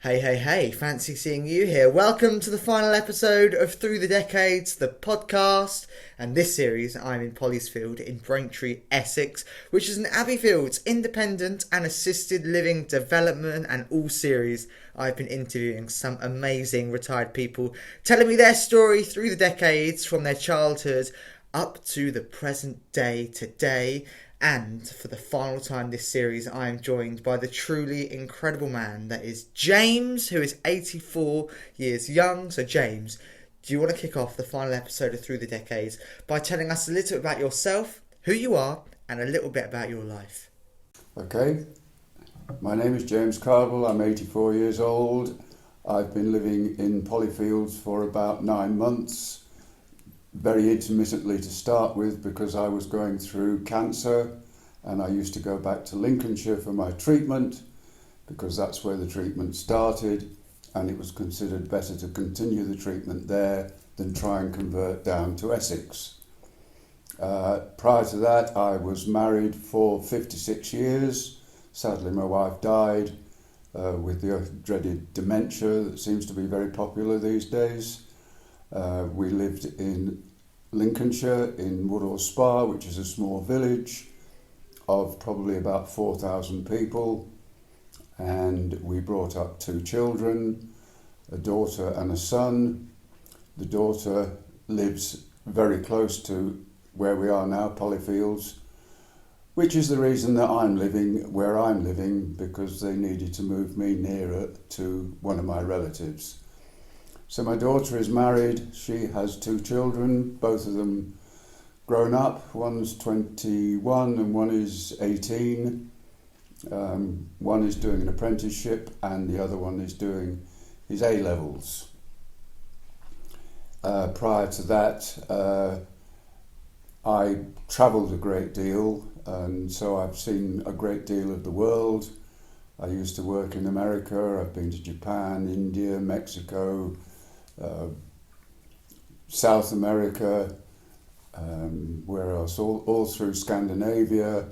Hey, hey, hey, fancy seeing you here. Welcome to the final episode of Through the Decades, the podcast. And this series, I'm in Polysfield in Braintree, Essex, which is an Abbeyfields independent and assisted living development. And all series, I've been interviewing some amazing retired people, telling me their story through the decades from their childhood up to the present day today. And for the final time this series, I am joined by the truly incredible man that is James, who is 84 years young. So James, do you want to kick off the final episode of Through the Decades by telling us a little bit about yourself, who you are, and a little bit about your life? Okay, my name is James Cardwell, I'm 84 years old. I've been living in Polyfields for about 9 months. Very intermittently to start with because I was going through cancer and I used to go back to Lincolnshire for my treatment because that's where the treatment started, and it was considered better to continue the treatment there than try and convert down to Essex. Prior to that I was married for 56 years. Sadly my wife died with the dreaded dementia that seems to be very popular these days. We lived in Lincolnshire in Woodall Spa, which is a small village of probably about 4,000 people, and we brought up 2 children, a daughter and a son. The daughter lives very close to where we are now, Polyfields, which is the reason that I'm living where I'm living, because they needed to move me nearer to one of my relatives. So my daughter is married, she has 2 children, both of them grown up. One's 21 and one is 18. One is doing an apprenticeship and the other one is doing his A-levels. Prior to that, I travelled a great deal, and so I've seen a great deal of the world. I used to work in America, I've been to Japan, India, Mexico, South America, where else? All through Scandinavia,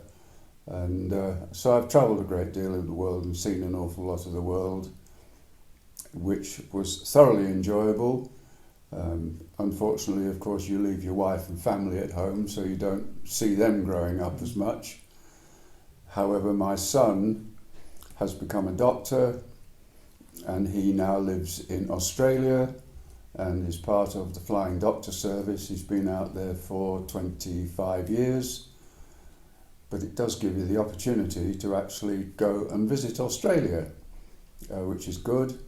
and so I've travelled a great deal of the world and seen an awful lot of the world, which was thoroughly enjoyable. Unfortunately, of course, you leave your wife and family at home, so you don't see them growing up as much. However, my son has become a doctor, and he now lives in Australia and is part of the Flying Doctor Service. He's been out there for 25 years, but it does give you the opportunity to actually go and visit Australia, which is good.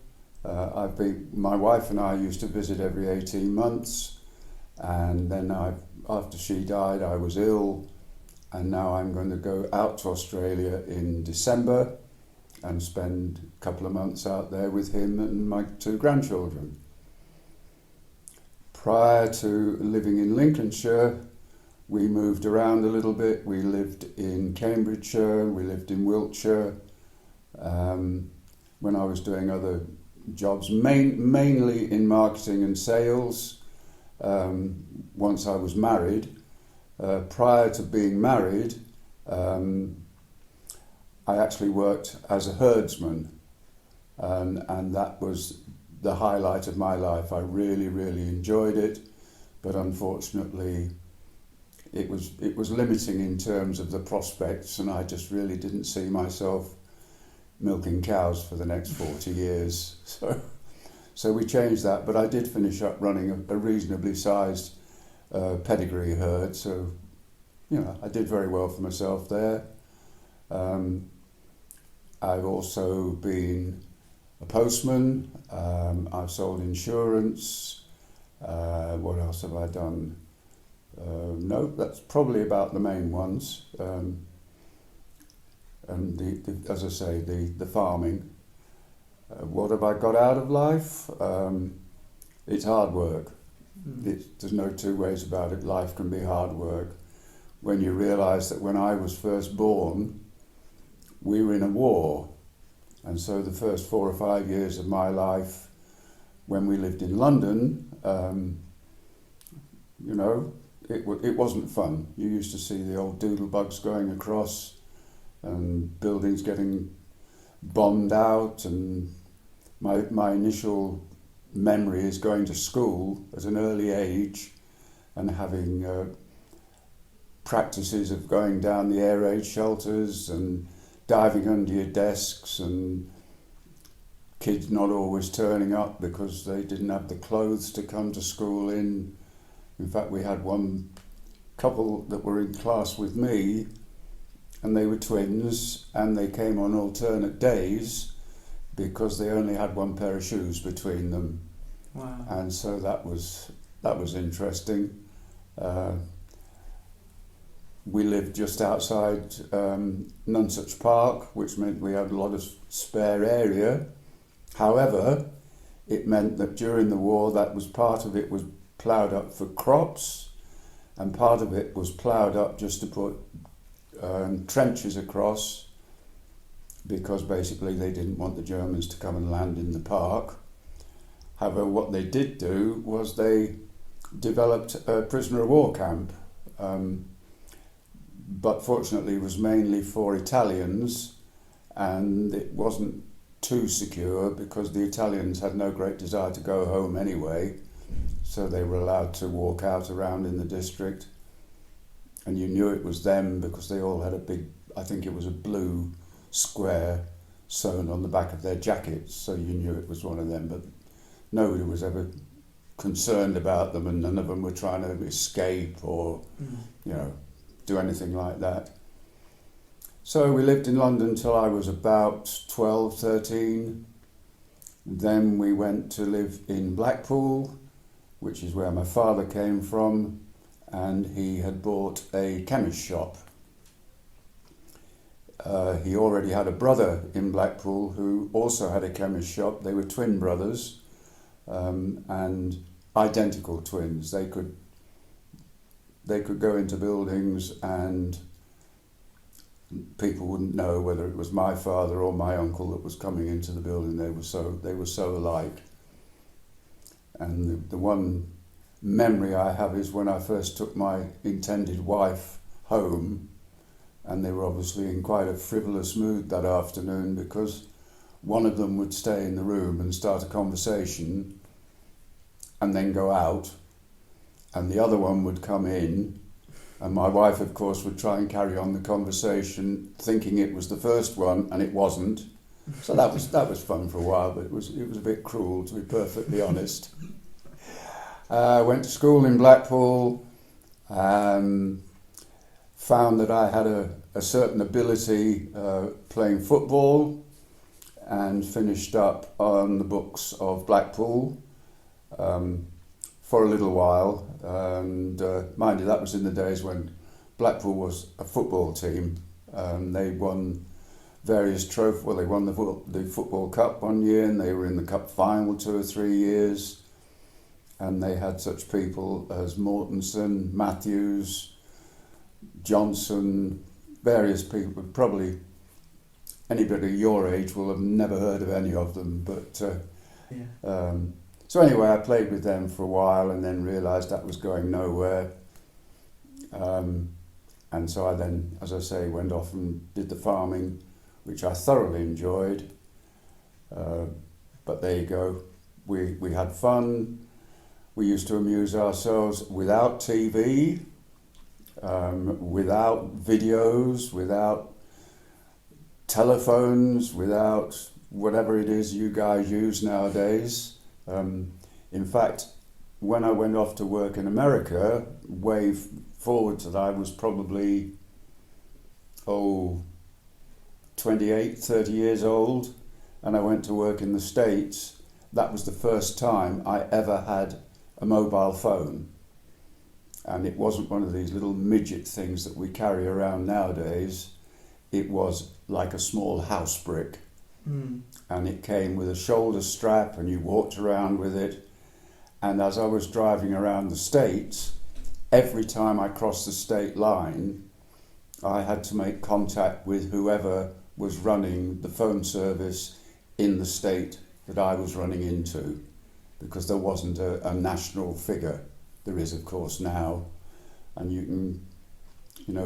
My wife and I used to visit every 18 months, and then after she died I was ill, and now I'm going to go out to Australia in December and spend a couple of months out there with him and my 2 grandchildren. Prior to living in Lincolnshire, we moved around a little bit. We lived in Cambridgeshire, we lived in Wiltshire. When I was doing other jobs, mainly in marketing and sales, once I was married. Prior to being married, I actually worked as a herdsman, and that was the highlight of my life. I really, really enjoyed it, but unfortunately it was limiting in terms of the prospects, and I just really didn't see myself milking cows for the next 40 years. So we changed that, but I did finish up running a reasonably sized pedigree herd, so I did very well for myself there. I've also been a postman, I've sold insurance. What else have I done? No, that's probably about the main ones. And as I say, the farming. What have I got out of life? It's hard work. There's no 2 ways about it. Life can be hard work. When you realise that when I was first born, we were in a war. And so the first 4 or 5 years of my life, when we lived in London, it wasn't fun. You used to see the old doodlebugs going across and buildings getting bombed out and my initial memory is going to school at an early age and having practices of going down the air raid shelters and diving under your desks, and kids not always turning up because they didn't have the clothes to come to school in. In fact, we had one couple that were in class with me, and they were twins, and they came on alternate days because they only had one pair of shoes between them. Wow. And so that was interesting. We lived just outside Nonsuch Park, which meant we had a lot of spare area. However, it meant that during the war, that was part of it was ploughed up for crops, and part of it was ploughed up just to put trenches across, because basically they didn't want the Germans to come and land in the park. However, what they did do was they developed a prisoner of war camp, but fortunately it was mainly for Italians, and it wasn't too secure because the Italians had no great desire to go home anyway, so they were allowed to walk out around in the district, and you knew it was them because they all had a big, I think it was a blue square sewn on the back of their jackets, so you knew it was one of them, but nobody was ever concerned about them, and none of them were trying to escape or do anything like that. So we lived in London till I was about 12, 13. Then we went to live in Blackpool, which is where my father came from, and he had bought a chemist shop. He already had a brother in Blackpool who also had a chemist shop. They were twin brothers, and identical twins. They could go into buildings and people wouldn't know whether it was my father or my uncle that was coming into the building. They were so alike. And the one memory I have is when I first took my intended wife home, and they were obviously in quite a frivolous mood that afternoon because one of them would stay in the room and start a conversation and then go out, and the other one would come in, and my wife, of course, would try and carry on the conversation thinking it was the first one, and it wasn't. So that was fun for a while, but it was a bit cruel, to be perfectly honest. I went to school in Blackpool, found that I had a certain ability playing football, and finished up on the books of Blackpool for a little while. And mind you, that was in the days when Blackpool was a football team. They won various trophies. Well, they won the Football Cup one year, and they were in the Cup final 2 or 3 years. And they had such people as Mortensen, Matthews, Johnson, various people. Probably anybody your age will have never heard of any of them. But so anyway, I played with them for a while and then realised that was going nowhere. And so I then, as I say, went off and did the farming, which I thoroughly enjoyed. But there you go. We had fun. We used to amuse ourselves without TV, without videos, without telephones, without whatever it is you guys use nowadays. In fact, when I went off to work in America, way forward to that, I was probably 28, 30 years old, and I went to work in the States. That was the first time I ever had a mobile phone, and it wasn't one of these little midget things that we carry around nowadays. It was like a small house brick, and it came with a shoulder strap, and you walked around with it. And as I was driving around the States, every time I crossed the state line, I had to make contact with whoever was running the phone service in the state that I was running into, because there wasn't a national figure. There is, of course, now. And you can,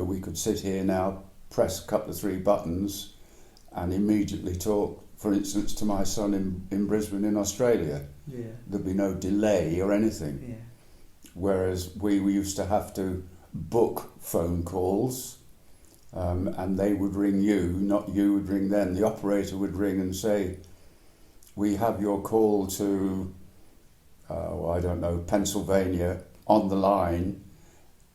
we could sit here now, press a couple of 3 buttons, and immediately talk for instance, to my son in Brisbane in Australia. Yeah. There'd be no delay or anything. Yeah. Whereas we used to have to book phone calls, and they would ring you, not you would ring them. The operator would ring and say, we have your call to, I don't know, Pennsylvania on the line,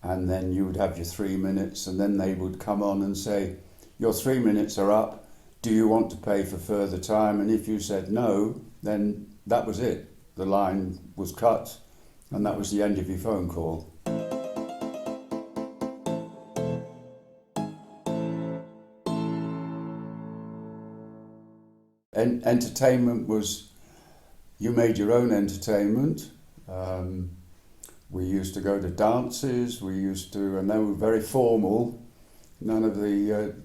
and then you would have your 3 minutes, and then they would come on and say, your 3 minutes are up, do you want to pay for further time? And if you said no, then that was it. The line was cut, and that was the end of your phone call. Entertainment was, you made your own entertainment. We used to go to dances, and they were very formal, none of the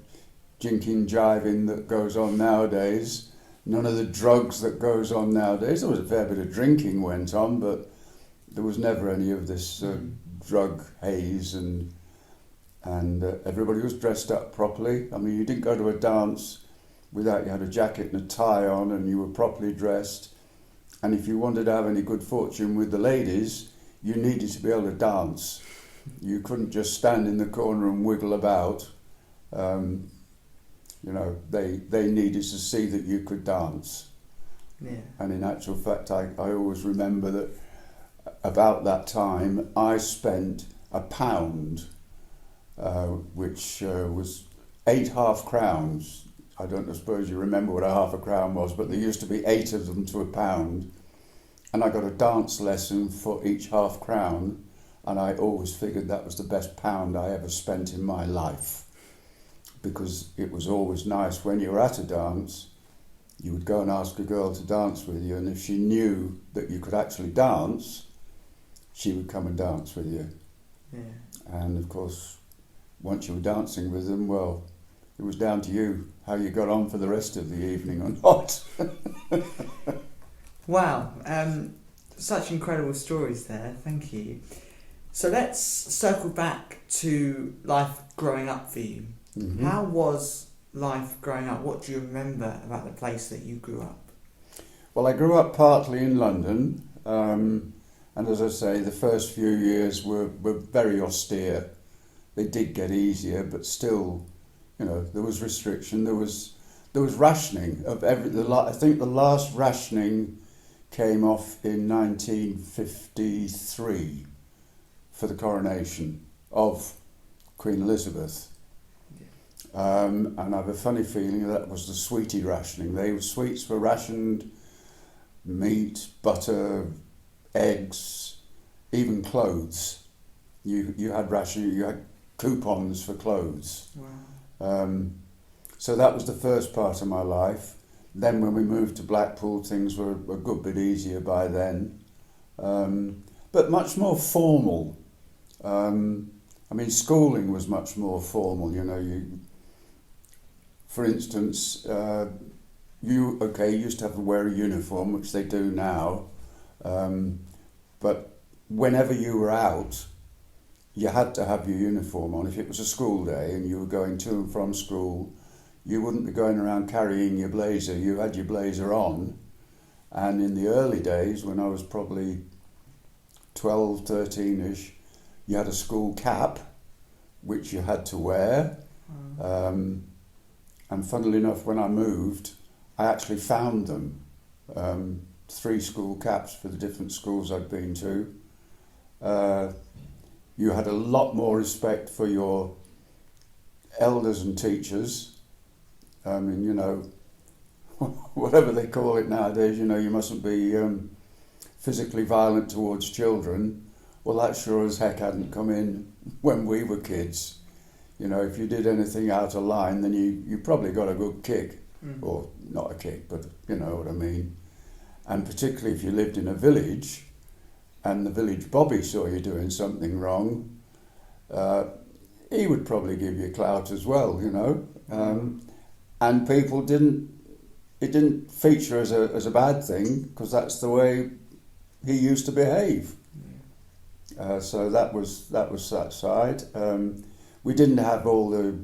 jinking jiving that goes on nowadays, none of the drugs that goes on nowadays. There was a fair bit of drinking went on, but there was never any of this drug haze, and everybody was dressed up properly. I mean, you didn't go to a dance without you had a jacket and a tie on and you were properly dressed. And if you wanted to have any good fortune with the ladies, you needed to be able to dance. You couldn't just stand in the corner and wiggle about. They needed to see that you could dance. Yeah. And in actual fact, I always remember that about that time I spent £1, which was 8 half-crowns. I don't suppose you remember what a half a crown was, but there used to be 8 of them to £1. And I got a dance lesson for each half-crown, and I always figured that was the best £1 I ever spent in my life. Because it was always nice when you were at a dance, you would go and ask a girl to dance with you, and if she knew that you could actually dance, she would come and dance with you. Yeah. And of course, once you were dancing with them, well, it was down to you how you got on for the rest of the evening or not. Wow, such incredible stories there, thank you. So let's circle back to life growing up for you. Mm-hmm. How was life growing up? What do you remember about the place that you grew up? Well, I grew up partly in London, and as I say, the first few years were very austere. They did get easier, but still, there was restriction. There was rationing of I think the last rationing came off in 1953 for the coronation of Queen Elizabeth. And I have a funny feeling that was the sweetie rationing. Sweets were rationed, meat, butter, eggs, even clothes. You had rationing. You had coupons for clothes. Wow. So that was the first part of my life. Then when we moved to Blackpool, things were a good bit easier by then, but much more formal. Schooling was much more formal. For instance, you used to have to wear a uniform, which they do now, but whenever you were out, you had to have your uniform on. If it was a school day and you were going to and from school, you wouldn't be going around carrying your blazer. You had your blazer on. And in the early days, when I was probably 12, 13-ish, you had a school cap, which you had to wear. And funnily enough, when I moved, I actually found them. 3 school caps for the different schools I'd been to. You had a lot more respect for your elders and teachers. Whatever they call it nowadays, you mustn't be physically violent towards children. Well, that sure as heck hadn't come in when we were kids. If you did anything out of line, then you probably got a good kick. Or not a kick, but you know what I mean. And particularly if you lived in a village and the village bobby saw you doing something wrong, he would probably give you clout as well, and people it didn't feature as a bad thing, because that's the way he used to behave. So that was that side. We didn't have all the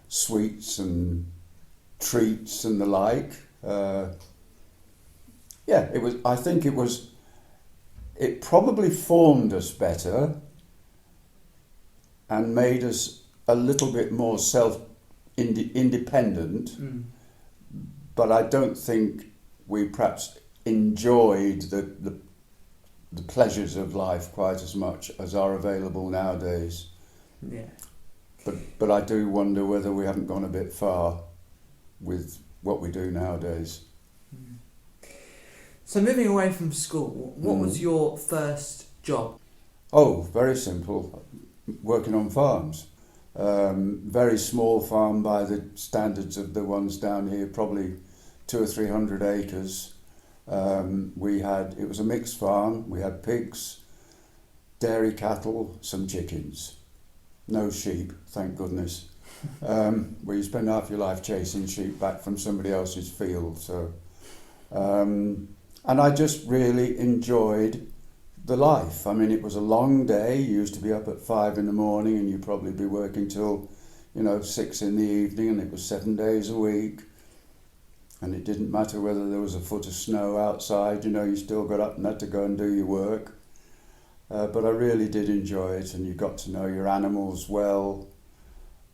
sweets and treats and the like. Yeah, it was. I think it was. It probably formed us better and made us a little bit more independent. But I don't think we perhaps enjoyed the pleasures of life quite as much as are available nowadays. Yeah. But I do wonder whether we haven't gone a bit far with what we do nowadays. So moving away from school, what was your first job? Oh, very simple. Working on farms. Very small farm by the standards of the ones down here, probably 200 or 300 acres. It was a mixed farm. We had pigs, dairy cattle, some chickens. No sheep, thank goodness. Where you spend half your life chasing sheep back from somebody else's field. So, and I just really enjoyed the life. I mean, it was a long day. You used to be up at 5 in the morning and you'd probably be working till, 6 in the evening, and it was 7 days a week. And it didn't matter whether there was a foot of snow outside, you still got up and had to go and do your work. But I really did enjoy it, and you got to know your animals well.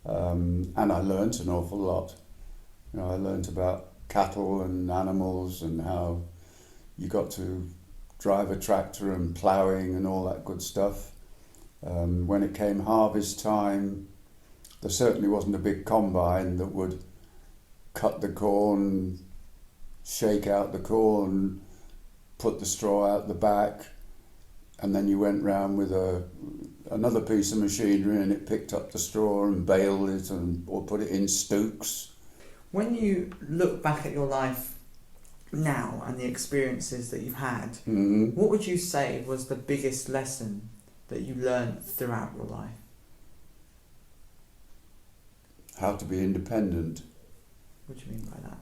And I learnt an awful lot. I learnt about cattle and animals and how you got to drive a tractor and ploughing and all that good stuff. When it came harvest time, there certainly wasn't a big combine that would cut the corn, shake out the corn, put the straw out the back, and then you went round with another piece of machinery and it picked up the straw and baled it or put it in stooks. When you look back at your life now and the experiences that you've had, what would you say was the biggest lesson that you learned throughout your life? How to be independent. What do you mean by that?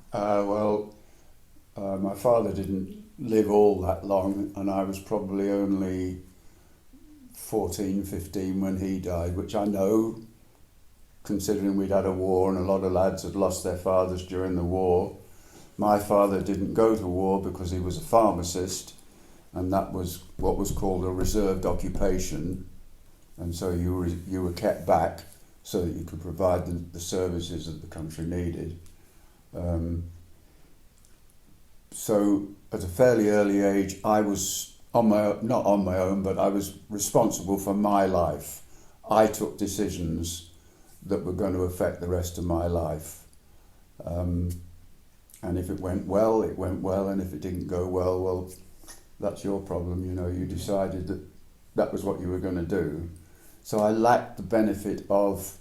My father didn't live all that long, and I was probably only 14, 15 when he died, which I know, considering we'd had a war and a lot of lads had lost their fathers during the war. My father didn't go to war because he was a pharmacist, and that was what was called a reserved occupation, and so you were kept back so that you could provide the services that the country needed. So at a fairly early age, I was not on my own, but I was responsible for my life. I took decisions that were going to affect the rest of my life. And if it went well, it went well, and if it didn't go well, that's your problem. You decided that was what you were going to do. So I lacked the benefit of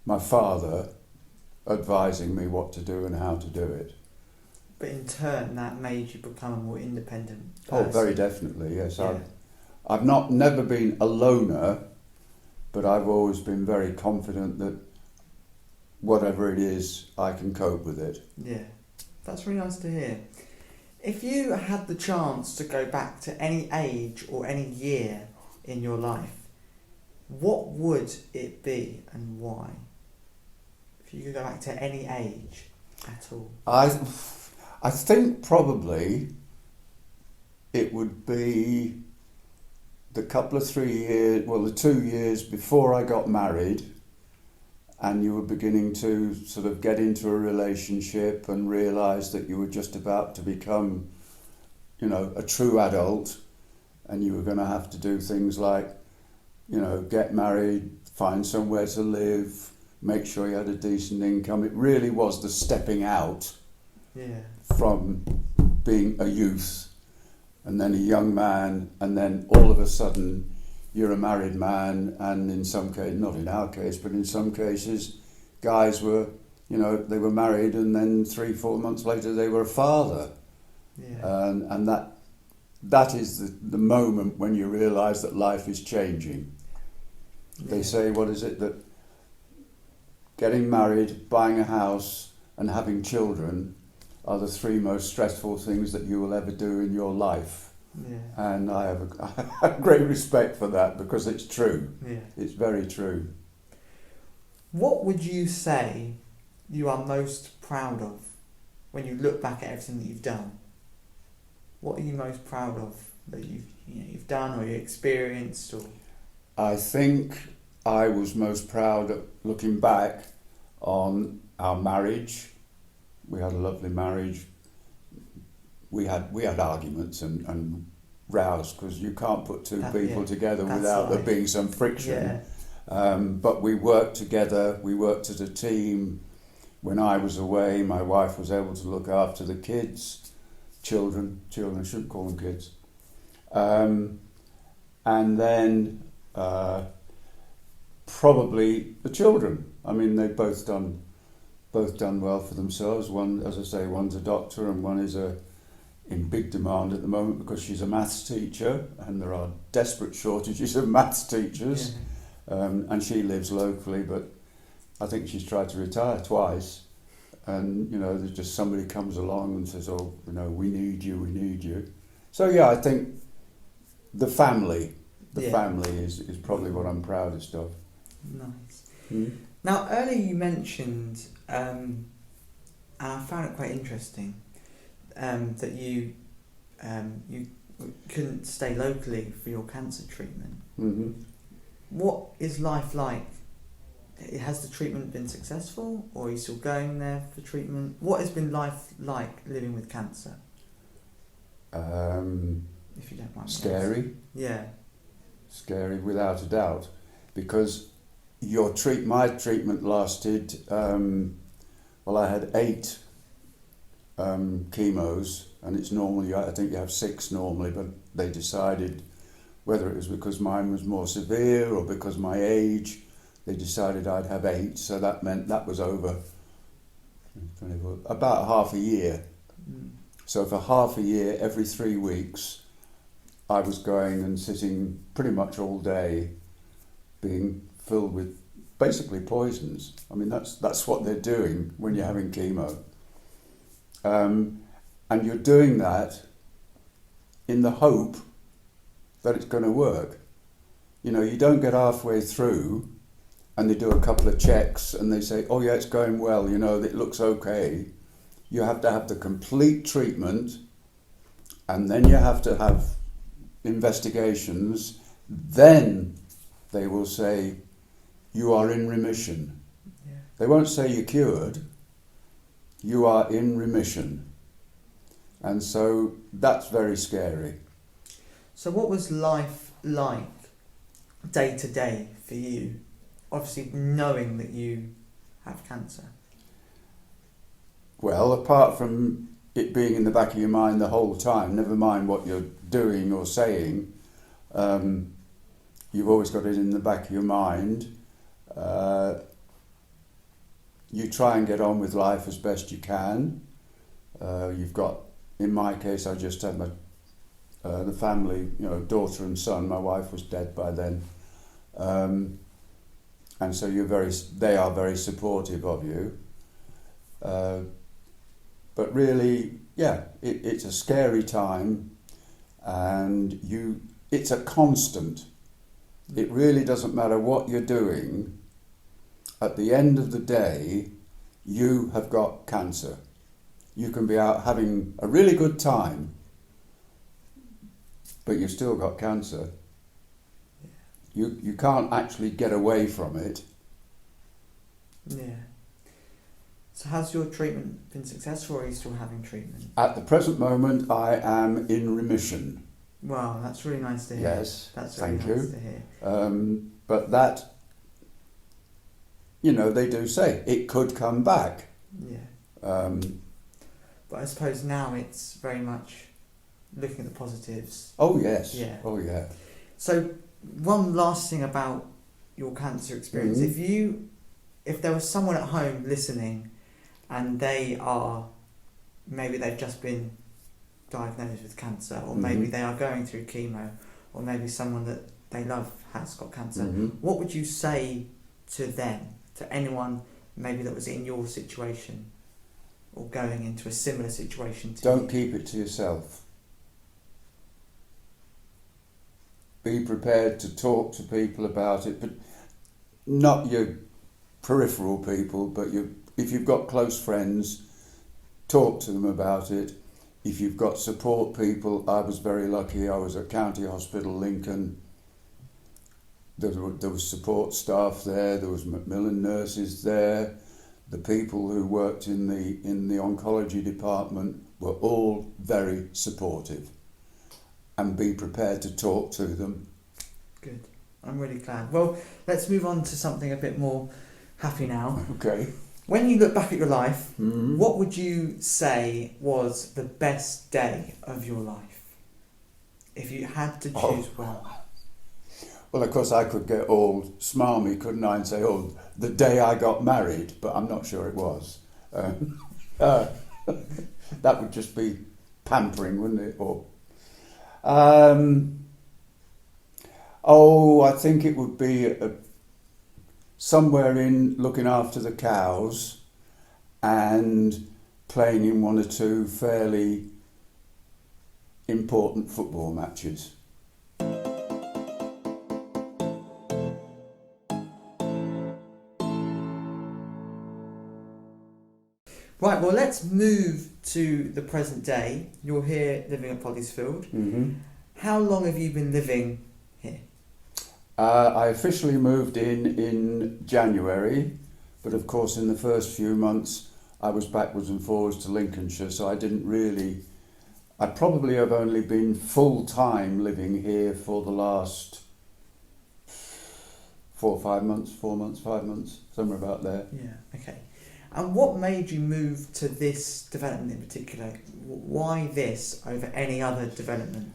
my father advising me what to do and how to do it. But in turn, that made you become a more independent person. Oh, very definitely, yes. Yeah. I've never been a loner, but I've always been very confident that whatever it is, I can cope with it. Yeah, that's really nice to hear. If you had the chance to go back to any age or any year in your life, what would it be and why? If you could go back to any age at all. I think probably it would be the 2 years before I got married, and you were beginning to sort of get into a relationship and realise that you were just about to become, a true adult, and you were going to have to do things like, get married, find somewhere to live, make sure you had a decent income. It really was the stepping out from being a youth and then a young man, and then all of a sudden you're a married man, and in some cases, not in our case, but in some cases, guys were, they were married and then 3-4 months later they were a father. Yeah. And that is the moment when you realise that life is changing. Yeah. They say, what is it, that getting married, buying a house and having children are the 3 most stressful things that you will ever do in your life. Yeah. And I have great respect for that, because it's true. Yeah. It's very true. What would you say you are most proud of when you look back at everything that you've done, what are you most proud of that you've done or you experienced? Or I think I was most proud of looking back on our marriage. We had a lovely marriage. We had arguments and rows, because you can't put two people together without there being some friction. Yeah. But we worked together. We worked as a team. When I was away, my wife was able to look after the children, I shouldn't call them kids. And then probably the children. I mean, they've both done well for themselves. One, as I say, one's a doctor, and one is in big demand at the moment because she's a maths teacher, and there are desperate shortages of maths teachers. Yeah. And she lives locally, but I think she's tried to retire twice. And, there's just somebody comes along and says, oh, we need you. So, yeah, I think the family is probably what I'm proudest of. Nice. Mm. Now, earlier you mentioned, and I found it quite interesting, that you couldn't stay locally for your cancer treatment. Mm-hmm. What is life like? Has the treatment been successful, or are you still going there for treatment? What has been life like living with cancer? If you don't mind. Scary. Yeah. Scary, without a doubt, because my treatment lasted. I had 8 chemos, and it's normally, I think you have 6 normally, but they decided, whether it was because mine was more severe or because my age, they decided I'd have 8, so that meant that was over about half a year. Mm. So for half a year, every 3 weeks, I was going and sitting pretty much all day, being filled with basically poisons. I mean, that's what they're doing when you're having chemo. And you're doing that in the hope that it's going to work. You don't get halfway through and they do a couple of checks and they say, oh yeah, it's going well, it looks okay. You have to have the complete treatment, and then you have to have investigations. Then they will say, you are in remission. Yeah. They won't say you're cured. You are in remission. And so that's very scary. So what was life like day to day for you? Obviously knowing that you have cancer. Well, apart from it being in the back of your mind the whole time, never mind what you're doing or saying, you've always got it in the back of your mind. You try and get on with life as best you can. You've got, in my case, I just had the family, daughter and son. My wife was dead by then. And so they are very supportive of you. But really, yeah, it's a scary time, and it's a constant. It really doesn't matter what you're doing. At the end of the day, you have got cancer. You can be out having a really good time, but you've still got cancer. You can't actually get away from it. Yeah. So has your treatment been successful, or are you still having treatment? At the present moment, I am in remission. Wow, that's really nice to hear. Yes, that's really nice to hear. But that, they do say it could come back. Yeah. But I suppose now it's very much looking at the positives. Oh yes. Yeah. Oh yeah. So one last thing about your cancer experience. Mm-hmm. If there was someone at home listening, and maybe they've just been diagnosed with cancer, or maybe they are going through chemo, or maybe someone that they love has got cancer, what would you say to them, to anyone maybe that was in your situation or going into a similar situation to Don't keep it to yourself. Be prepared to talk to people about it, but not your peripheral people, but if you've got close friends, talk to them about it. If you've got support people, I was very lucky. I was at County Hospital Lincoln. There was support staff there. There was Macmillan nurses there. The people who worked in the oncology department were all very supportive. And be prepared to talk to them. Good. I'm really glad. Well, let's move on to something a bit more happy now. Okay. When you look back at your life, Mm-hmm. what would you say was the best day of your life? If you had to choose one. Well, of course, I could get all smarmy, couldn't I, and say, oh, the day I got married, but I'm not sure it was. That would just be pampering, wouldn't it? Or, I think it would be somewhere in looking after the cows and playing in one or two fairly important football matches. Right, well, let's move to the present day. You're here living at Pollisfield. Mm-hmm. How long have you been living here? I officially moved in January, but of course in the first few months I was backwards and forwards to Lincolnshire, so I probably have only been full-time living here for the last 5 months, 5 months, somewhere about there. Yeah, okay. And what made you move to this development in particular? Why this over any other development?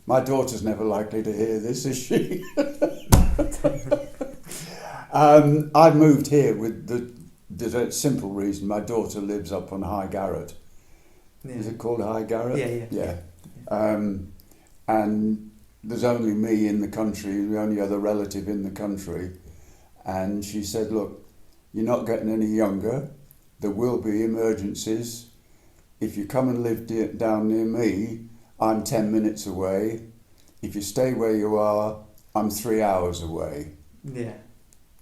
My daughter's never likely to hear this, is she? I moved here with the simple reason my daughter lives up on High Garrett. Yeah. Is it called High Garrett? Yeah. And there's only me in the country, the only other relative in the country. And she said, look, you're not getting any younger. There will be emergencies. If you come and live down near me, I'm 10 minutes away. If you stay where you are, I'm 3 hours away. Yeah.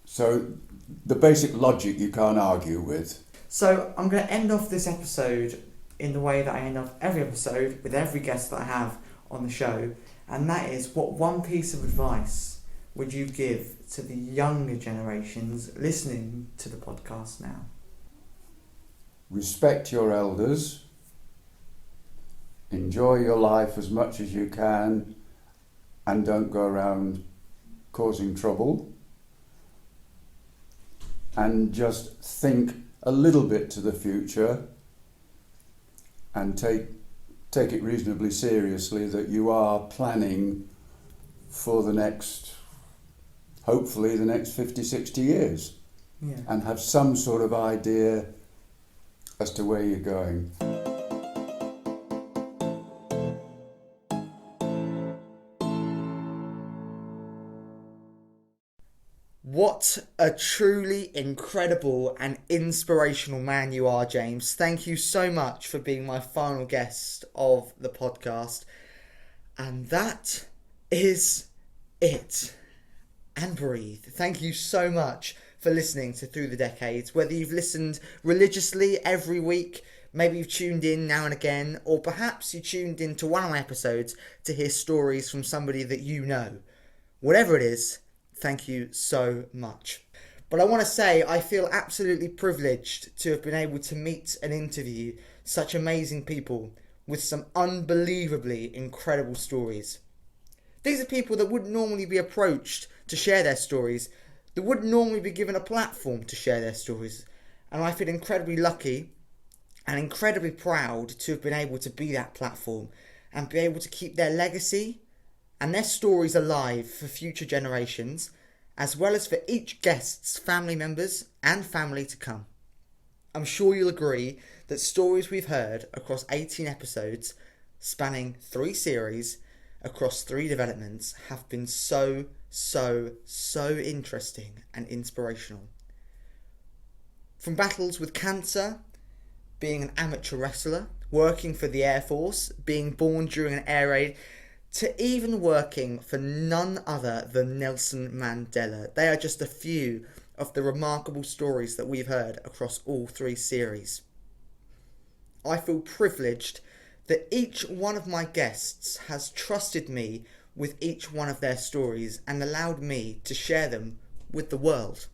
So the basic logic you can't argue with. So I'm going to end off this episode in the way that I end off every episode with every guest that I have on the show, and that is, what one piece of advice would you give to the younger generations listening to the podcast now? Respect your elders. Enjoy your life as much as you can, and don't go around causing trouble. And just think a little bit to the future and take it reasonably seriously that you are planning for hopefully the next 50, 60 years. Yeah. And have some sort of idea as to where you're going. What a truly incredible and inspirational man you are, James. Thank you so much for being my final guest of the podcast. And that is it. And breathe. Thank you so much for listening to Through the Decades. Whether you've listened religiously every week, maybe you've tuned in now and again, or perhaps you tuned in to one of my episodes to hear stories from somebody that you know. Whatever it is, thank you so much. But I want to say I feel absolutely privileged to have been able to meet and interview such amazing people with some unbelievably incredible stories. These are people that wouldn't normally be approached to share their stories, that wouldn't normally be given a platform to share their stories. And I feel incredibly lucky and incredibly proud to have been able to be that platform and be able to keep their legacy and their stories alive for future generations, as well as for each guest's family members and family to come. I'm sure you'll agree that stories we've heard across 18 episodes, spanning 3 series, across 3 developments, have been so interesting and inspirational. From battles with cancer, being an amateur wrestler, working for the Air Force, being born during an air raid, to even working for none other than Nelson Mandela. They are just a few of the remarkable stories that we've heard across all 3 series. I feel privileged that each one of my guests has trusted me with each one of their stories and allowed me to share them with the world.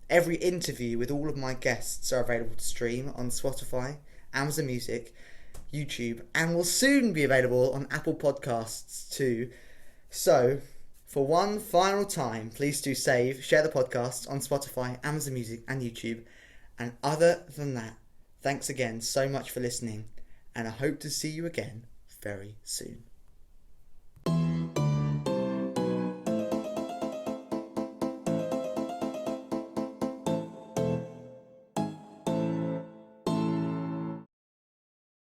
Every interview with all of my guests are available to stream on Spotify, Amazon Music, YouTube, and will soon be available on Apple Podcasts too. So, for one final time, please do share the podcast on Spotify, Amazon Music, and YouTube. And other than that, thanks again so much for listening, and I hope to see you again very soon.